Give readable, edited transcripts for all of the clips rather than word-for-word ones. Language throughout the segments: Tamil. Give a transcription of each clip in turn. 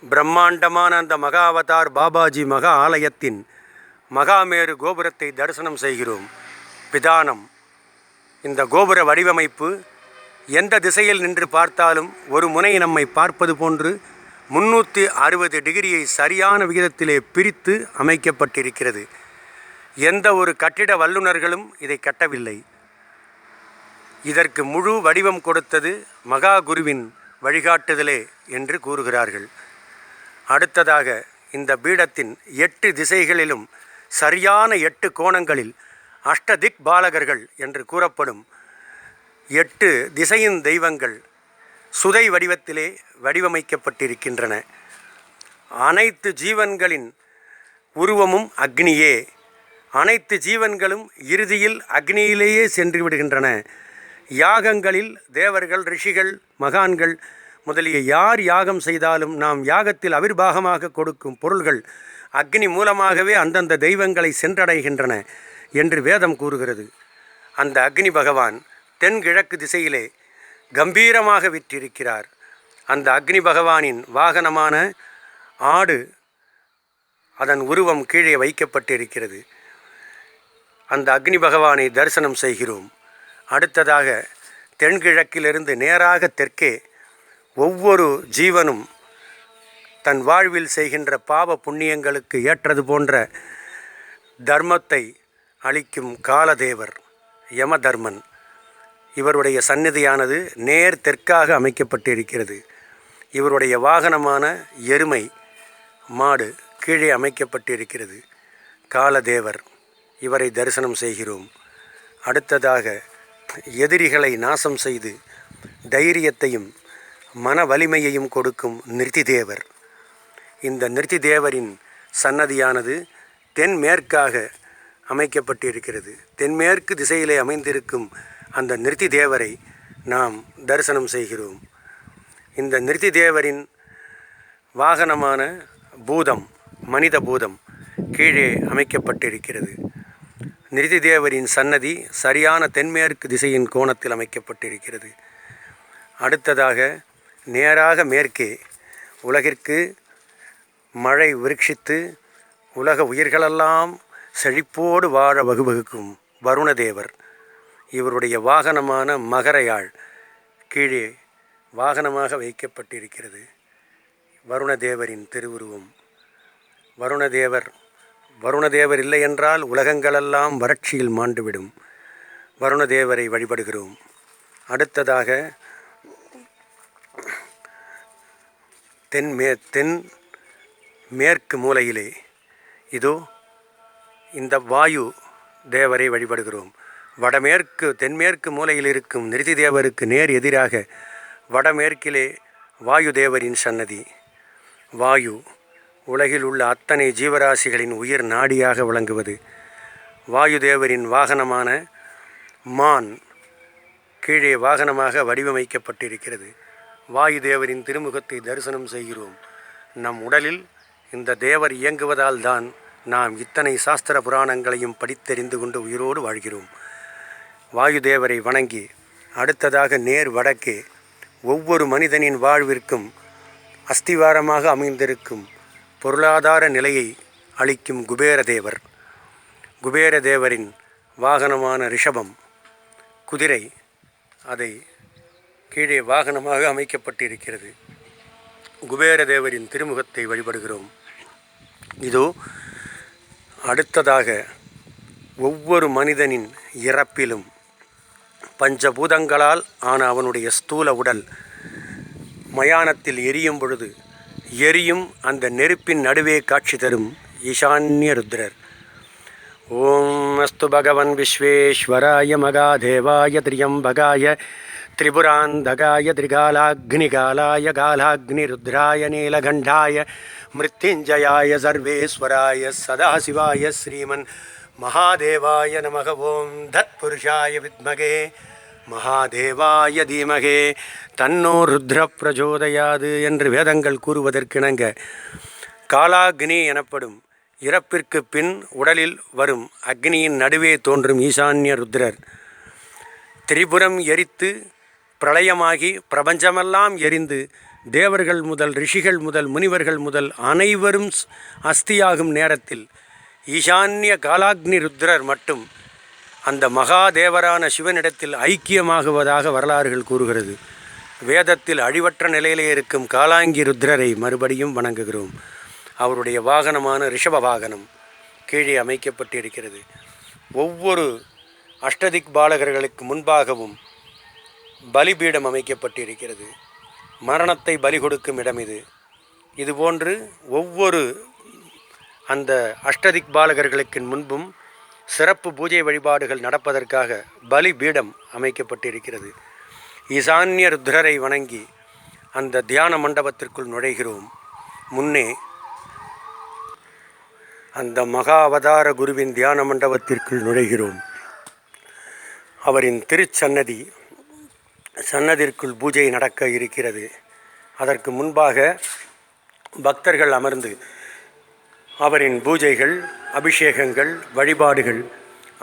பிரம்மாண்டமான அந்த மகா அவதார் பாபாஜி மகா ஆலயத்தின் மகாமேரு கோபுரத்தை தரிசனம் செய்கிறோம். விதானம். இந்த கோபுர வடிவமைப்பு எந்த திசையில் நின்று பார்த்தாலும் ஒரு முனை நம்மை பார்ப்பது போன்று 360 டிகிரியை சரியான விகிதத்திலே பிரித்து அமைக்கப்பட்டிருக்கிறது. எந்த ஒரு கட்டிட வல்லுநர்களும் இதை கட்டவில்லை. இதற்கு முழு வடிவம் கொடுத்தது மகா குருவின் வழிகாட்டுதலே என்று கூறுகிறார்கள். அடுத்ததாக இந்த பீடத்தின் 8 திசைகளிலும் சரியான 8 கோணங்களில் அஷ்டதிக் பாலகர்கள் என்று கூறப்படும் 8 திசையின் தெய்வங்கள் சுதை வடிவத்திலே வடிவமைக்கப்பட்டிருக்கின்றன. அனைத்து ஜீவன்களின் உருவமும் அக்னியே. அனைத்து ஜீவன்களும் இறுதியில் அக்னியிலேயே சென்று விடுகின்றன. யாகங்களில் தேவர்கள், ரிஷிகள், மகான்கள் முதலிய யார் யாகம் செய்தாலும் நாம் யாகத்தில் அவிர்வாகமாக கொடுக்கும் பொருள்கள் அக்னி மூலமாகவே அந்தந்த தெய்வங்களை சென்றடைகின்றன என்று வேதம் கூறுகிறது. அந்த அக்னி பகவான் தென்கிழக்கு திசையிலே கம்பீரமாக விற்றிருக்கிறார். அந்த அக்னி பகவானின் வாகனமான ஆடு, அதன் உருவம் கீழே வைக்கப்பட்டிருக்கிறது. அந்த அக்னி பகவானை தரிசனம் செய்கிறோம். அடுத்ததாக தென்கிழக்கிலிருந்து நேராக தெற்கே ஒவ்வொரு ஜீவனும் தன் வாழ்வில் செய்கின்ற பாவ புண்ணியங்களுக்கு ஏற்றது போன்ற தர்மத்தை அளிக்கும் காலதேவர் யமதர்மன். இவருடைய சந்நிதியானது நேர் தெற்காக அமைக்கப்பட்டிருக்கிறது. இவருடைய வாகனமான எருமை மாடு கீழே அமைக்கப்பட்டிருக்கிறது. காலதேவர், இவரை தரிசனம் செய்கிறோம். அடுத்ததாக எதிரிகளை நாசம் செய்து தைரியத்தையும் மன வலிமையையும் கொடுக்கும் நிருதிதேவர். இந்த நிருதிதேவரின் சன்னதியானது தென்மேற்காக அமைக்கப்பட்டிருக்கிறது. தென்மேற்கு திசையிலே அமைந்திருக்கும் அந்த நிருதிதேவரை நாம் தரிசனம் செய்கிறோம். இந்த நிருதிதேவரின் வாகனமான பூதம், மனித பூதம் கீழே அமைக்கப்பட்டிருக்கிறது. நிருதிதேவரின் சன்னதி சரியான தென்மேற்கு திசையின் கோணத்தில் அமைக்கப்பட்டிருக்கிறது. அடுத்ததாக நேராக மேற்கே உலகிற்கு மழை விருட்சித்து உலக உயிர்களெல்லாம் செழிப்போடு வாழ வகுவகுக்கும் வருணதேவர். இவருடைய வாகனமான மகரையாழ் கீழே வாகனமாக வைக்கப்பட்டிருக்கிறது. வருணதேவரின் திருவுருவம். வருணதேவர் இல்லை என்றால் உலகங்களெல்லாம் வறட்சியில் மாண்டுவிடும். வருணதேவரை வழிபடுகிறோம். அடுத்ததாக தென் மேற்கு மூலையிலே இதோ இந்த வாயு தேவரை வழிபடுகிறோம். தென்மேற்கு மூலையில் இருக்கும் நிருதிதேவருக்கு நேர் எதிராக வடமேற்கிலே வாயு தேவரின் சன்னதி. வாயு உலகில் உள்ள அத்தனை ஜீவராசிகளின் உயிர் நாடியாக விளங்குவது. வாயுதேவரின் வாகனமான மான் கீழே வாகனமாக வடிவமைக்கப்பட்டிருக்கிறது. வாயுதேவரின் திருமுகத்தை தரிசனம் செய்கிறோம். நம் உடலில் இந்த தேவர் இயங்குவதால் தான் நாம் இத்தனை சாஸ்திர புராணங்களையும் படித்தறிந்து கொண்டு உயிரோடு வாழ்கிறோம். வாயுதேவரை வணங்கி அடுத்ததாக நேர் வடக்கே ஒவ்வொரு மனிதனின் வாழ்விற்கும் அஸ்திவாரமாக அமைந்திருக்கும் பொருளாதார நிலையை அளிக்கும் குபேரதேவர். குபேரதேவரின் வாகனமான ரிஷபம், குதிரை, அதை கீழே வாகனமாக அமைக்கப்பட்டிருக்கிறது. குபேரதேவரின் திருமுகத்தை வழிபடுகிறோம். இதோ அடுத்ததாக ஒவ்வொரு மனிதனின் இறப்பிலும் பஞ்சபூதங்களால் ஆன அவனுடைய ஸ்தூல உடல் மயானத்தில் எரியும் பொழுது எரியும் அந்த நெருப்பின் நடுவே காட்சி தரும் ஈசான்ய ருத்ரர். ஓம் அஸ்து பகவன் விஸ்வேஸ்வராய மகாதேவாய திரியம்பகாய திரிபுராந்தகாய திரிகாலாக்னிகாலாய காலாக்னிருத்ராய நீலகண்டாய மிருத்யுஞ்சயாய சர்வேஸ்வராய சதாசிவாய ஸ்ரீமன் மகாதேவாய நமக. ஓம் தத்புருஷாய வித்மகே மகாதேவாய தீமகே தன்னோ ருத்ர பிரஜோதயாது என்று வேதங்கள் கூறுவதற்கிணங்க காலாக்னி எனப்படும் இறப்பிற்கு பின் உடலில் வரும் அக்னியின் நடுவே தோன்றும் ஈசான்ய ருத்ரர். திரிபுரம் எரித்து பிரளயமாகி பிரபஞ்சமெல்லாம் எரிந்து தேவர்கள் முதல் ரிஷிகள் முதல் முனிவர்கள் முதல் அனைவரும் அஸ்தியாகும் நேரத்தில் ஈசான்ய காலாக்னி ருத்ரர் மட்டும் அந்த மகாதேவரான சிவனிடத்தில் ஐக்கியமாகுவதாக வரலாறுகள் கூறுகிறது. வேதத்தில் அழிவற்ற நிலையிலே இருக்கும் காலாங்கி ருத்ரரை மறுபடியும் வணங்குகிறோம். அவருடைய வாகனமான ரிஷப வாகனம் கீழே அமைக்கப்பட்டிருக்கிறது. ஒவ்வொரு அஷ்டதிக் பாலகர்களுக்கு முன்பாகவும் பலிபீடம் அமைக்கப்பட்டிருக்கிறது. மரணத்தை பலி கொடுக்கும் இடம் இது. இதுபோன்று ஒவ்வொரு அந்த அஷ்டதிக் பாலகர்களுக்கு முன்பும் சிறப்பு பூஜை வழிபாடுகள் நடப்பதற்காக பலிபீடம் அமைக்கப்பட்டிருக்கிறது. ஈசான்ய ருத்ரரை வணங்கி அந்த தியான மண்டபத்திற்குள் நுழைகிறோம். முன்னே அந்த மகா அவதார குருவின் தியான மண்டபத்திற்குள் நுழைகிறோம். அவரின் சன்னதிற்குள் பூஜை நடக்க இருக்கிறது. அதற்கு முன்பாக பக்தர்கள் அமர்ந்து அவரின் பூஜைகள், அபிஷேகங்கள், வழிபாடுகள்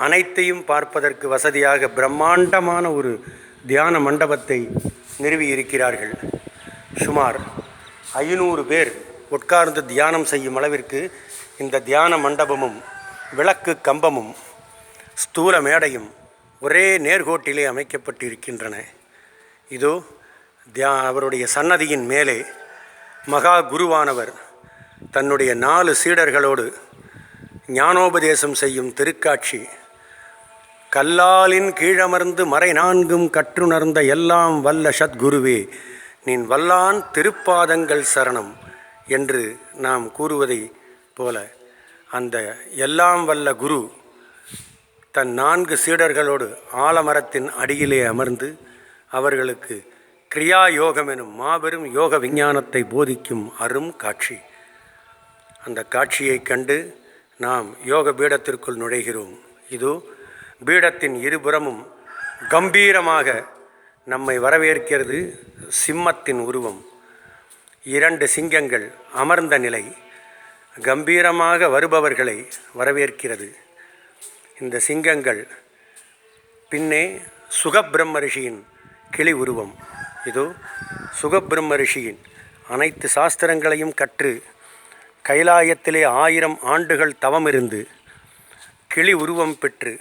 அனைத்தையும் பார்ப்பதற்கு வசதியாக பிரம்மாண்டமான ஒரு தியான மண்டபத்தை நிறுவியிருக்கிறார்கள். சுமார் 500 பேர் உட்கார்ந்து தியானம் செய்யும் அளவிற்கு இந்த தியான மண்டபமும் விளக்கு கம்பமும் ஸ்தூல மேடையும் ஒரே நேர்கோட்டிலே அமைக்கப்பட்டிருக்கின்றன. இதோ அவருடைய சன்னதியின் மேலே மகா குருவானவர் தன்னுடைய 4 சீடர்களோடு ஞானோபதேசம் செய்யும் திருக்காட்சி. கல்லாலின் கீழமர்ந்து மறை 4 கற்றுணர்ந்த எல்லாம் வல்ல சத்குருவே நீன் வல்லான் திருப்பாதங்கள் சரணம் என்று நாம் கூறுவதை போல அந்த எல்லாம் வல்ல குரு தன் 4 சீடர்களோடு ஆலமரத்தின் அடியிலே அமர்ந்து அவர்களுக்கு கிரியா யோகம் எனும் மாபெரும் யோக விஞ்ஞானத்தை போதிக்கும் அரும் காட்சி. அந்த காட்சியை கண்டு நாம் யோக பீடத்திற்குள் நுழைகிறோம். இதோ பீடத்தின் இருபுறமும் கம்பீரமாக நம்மை வரவேற்கிறது சிம்மத்தின் உருவம். 2 சிங்கங்கள் அமர்ந்த நிலை கம்பீரமாக வருபவர்களை வரவேற்கிறது. இந்த சிங்கங்கள் பின்னே சுகபிரம்ம ரிஷியின் கிளி உருவம். இதோ சுகபிரம்ம ரிஷியின் அனைத்து சாஸ்திரங்களையும் கற்று கைலாயத்திலே 1000 ஆண்டுகள் தவமிருந்து கிளி உருவம் பெற்று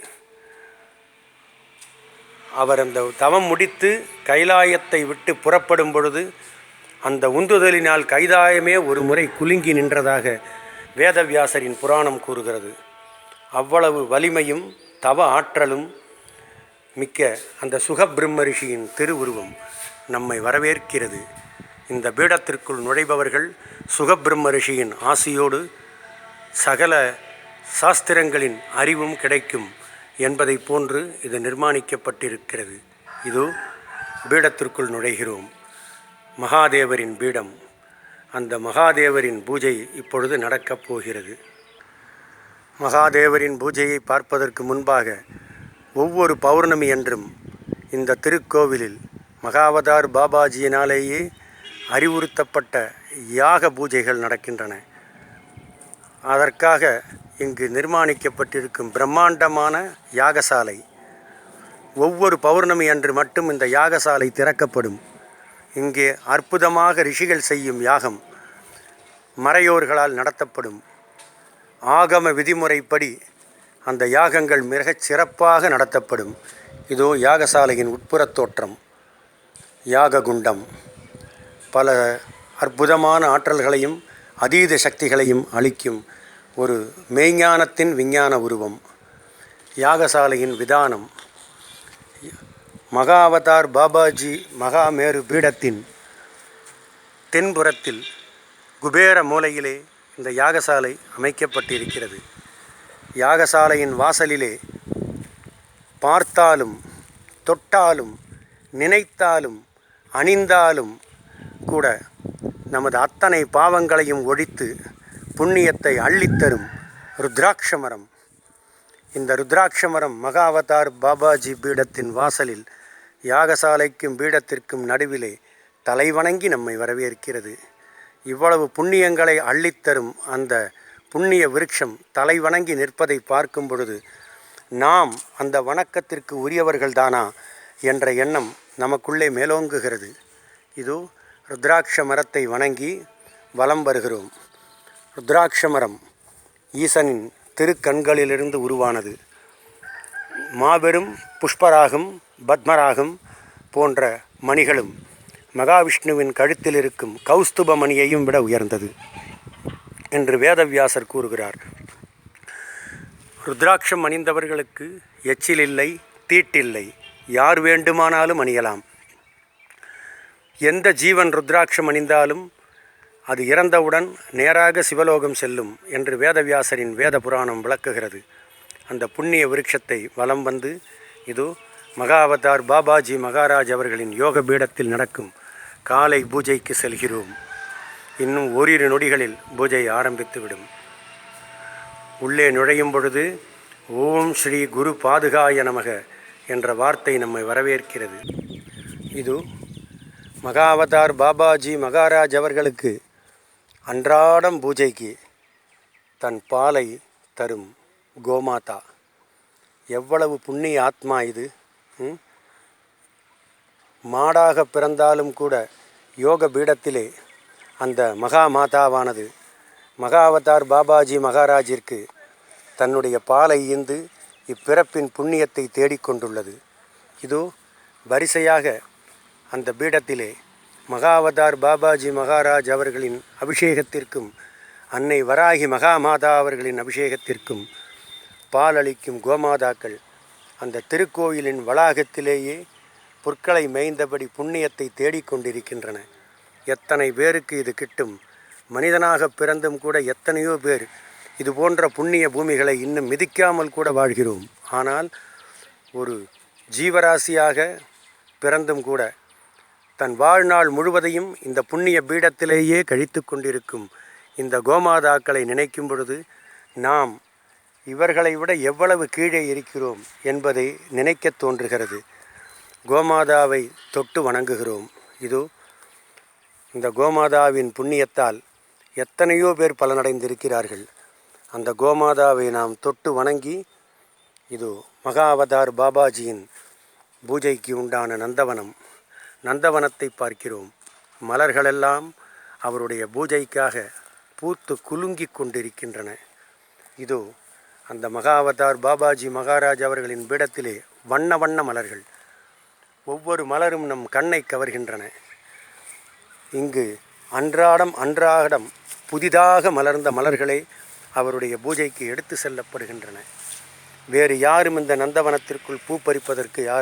அவர் அந்த தவம் முடித்து கைலாயத்தை விட்டு புறப்படும் பொழுது அந்த உந்துதலினால் கைலாயமே ஒரு முறை குலுங்கி நின்றதாக வேதவியாசரின் புராணம் கூறுகிறது. அவ்வளவு வலிமையும் தவ ஆற்றலும் மிக்க அந்த சுகபிரம்ம ரிஷியின் திருவுருவம் நம்மை வரவேற்கிறது. இந்த பீடத்திற்குள் நுழைபவர்கள் சுகபிரம்ம ரிஷியின் ஆசியோடு சகல சாஸ்திரங்களின் அறிவும் கிடைக்கும் என்பதை போன்று இது நிர்மாணிக்கப்பட்டிருக்கிறது. இதோ பீடத்திற்குள் நுழைகிறோம். மகாதேவரின் பீடம். அந்த மகாதேவரின் பூஜை இப்பொழுது நடக்கப் போகிறது. மகாதேவரின் பூஜையை பார்ப்பதற்கு முன்பாக ஒவ்வொரு பௌர்ணமி அன்றும் இந்த திருக்கோவிலில் மகாவதார் பாபாஜியினாலேயே அறிவுறுத்தப்பட்ட யாக பூஜைகள் நடக்கின்றன. அதற்காக இங்கு நிர்மாணிக்கப்பட்டிருக்கும் பிரம்மாண்டமான யாகசாலை. ஒவ்வொரு பௌர்ணமி அன்று மட்டும் இந்த யாகசாலை திறக்கப்படும். இங்கே அற்புதமாக ரிஷிகள் செய்யும் யாகம் மறையோர்களால் நடத்தப்படும். ஆகம விதிமுறைப்படி அந்த யாகங்கள் மிகச் சிறப்பாக நடத்தப்படும். இதோ யாகசாலையின் உட்புறத் தோற்றம். யாக குண்டம் பல அற்புதமான ஆற்றல்களையும் அதீத சக்திகளையும் அளிக்கும் ஒரு மெய்ஞானத்தின் விஞ்ஞான உருவம். யாகசாலையின் விதானம். மகா அவதார் பாபாஜி மகாமேரு பீடத்தின் தென்புறத்தில் குபேர மூலையிலே இந்த யாகசாலை அமைக்கப்பட்டிருக்கிறது. யாகசாலையின் வாசலிலே பார்த்தாலும் தொட்டாலும் நினைத்தாலும் அணிந்தாலும் கூட நமது அத்தனை பாவங்களையும் ஒழித்து புண்ணியத்தை அள்ளித்தரும் ருத்ராட்ச மரம். இந்த ருத்ராட்ச மரம் மகா அவதார் பாபாஜி பீடத்தின் வாசலில் யாகசாலைக்கும் பீடத்திற்கும் நடுவிலே தலைவணங்கி நம்மை வரவேற்கிறது. இவ்வளவு புண்ணியங்களை அள்ளித்தரும் அந்த புண்ணிய விருட்சம் தலைவணங்கி நிற்பதை பார்க்கும் பொழுது நாம் அந்த வணக்கத்திற்கு உரியவர்கள்தானா என்ற எண்ணம் நமக்குள்ளே மேலோங்குகிறது. இதோ ருத்ராட்ச மரத்தை வணங்கி வலம் வருகிறோம். ருத்ராட்ச மரம் ஈசனின் திருக்கண்களிலிருந்து உருவானது. மாபெரும் புஷ்பராகம், பத்மராகம் போன்ற மணிகளும் மகாவிஷ்ணுவின் கழுத்தில் இருக்கும் கௌஸ்துப மணியையும் விட உயர்ந்தது என்று வேதவியாசர் கூறுகிறார். ருத்ராட்சம் அணிந்தவர்களுக்கு எச்சில் இல்லை, தீட்டில்லை, யார் வேண்டுமானாலும் அணியலாம். எந்த ஜீவன் ருத்ராட்சம் அணிந்தாலும் அது இறந்தவுடன் நேராக சிவலோகம் செல்லும் என்று வேதவியாசரின் வேத புராணம் விளக்குகிறது. அந்த புண்ணிய விருட்சத்தை வலம் வந்து இதோ மகாவதார் பாபாஜி மகாராஜ் அவர்களின் யோக பீடத்தில் நடக்கும் காலை பூஜைக்கு செல்கிறோம். இன்னும் ஓரிரு நொடிகளில் பூஜை ஆரம்பித்துவிடும். உள்ளே நுழையும் பொழுது ஓம் ஸ்ரீ குரு பாதுகாய நமக என்ற வார்த்தை நம்மை வரவேற்கிறது. இது மகாவதார் பாபாஜி மகாராஜ் அவர்களுக்கு அன்றாடம் பூஜைக்கு தன் பாலை தரும் கோமாதா. எவ்வளவு புண்ணிய ஆத்மா இது! மாடாக பிறந்தாலும் கூட யோக பீடத்திலே அந்த மகாமாதாவானது மகாவதார் பாபாஜி மகாராஜிற்கு தன்னுடைய பாலை ஈந்து இப்பிறப்பின் புண்ணியத்தை தேடிக்கொண்டுள்ளது. இதோ வரிசையாக அந்த பீடத்திலே மகாவதார் பாபாஜி மகாராஜ் அவர்களின் அபிஷேகத்திற்கும் அன்னை வராகி மகாமாதா அவர்களின் அபிஷேகத்திற்கும் பால் அளிக்கும் கோமாதாக்கள் அந்த திருக்கோயிலின் வளாகத்திலேயே புற்களை மேய்ந்தபடி புண்ணியத்தை தேடிக்கொண்டிருக்கின்றன. எத்தனை பேருக்கு இது கிட்டும்! மனிதனாக பிறந்தும் கூட எத்தனையோ பேர் இது போன்ற புண்ணிய பூமிகளை இன்னும் மிதிக்காமல் கூட வாழ்கிறோம். ஆனால் ஒரு ஜீவராசியாக பிறந்தும் கூட தன் வாழ்நாள் முழுவதையும் இந்த புண்ணிய பீடத்திலேயே கழித்து கொண்டிருக்கும் இந்த கோமாதாக்களை நினைக்கும் பொழுது நாம் இவர்களை விட எவ்வளவு கீழே இருக்கிறோம் என்பதை நினைக்க தோன்றுகிறது. கோமாதாவை தொட்டு வணங்குகிறோம். இதோ இந்த கோமாதாவின் புண்ணியத்தால் எத்தனையோ பேர் பலனடைந்திருக்கிறார்கள். அந்த கோமாதாவை நாம் தொட்டு வணங்கி இதோ மகாவதார் பாபாஜியின் பூஜைக்கு உண்டான நந்தவனத்தை பார்க்கிறோம். மலர்களெல்லாம் அவருடைய பூஜைக்காக பூத்து குலுங்கி கொண்டிருக்கின்றன. இதோ அந்த மகாவதார் பாபாஜி மகாராஜ் அவர்களின் பீடத்திலே வண்ண வண்ண மலர்கள், ஒவ்வொரு மலரும் நம் கண்ணை கவர்கின்றன. இங்கு அன்றாடம் புதிதாக மலர்ந்த மலர்களே அவருடைய பூஜைக்கு எடுத்து செல்லப்படுகின்றன. வேறு யாரும் இந்த நந்தவனத்திற்குள் பூ பறிப்பதற்கு யாரும்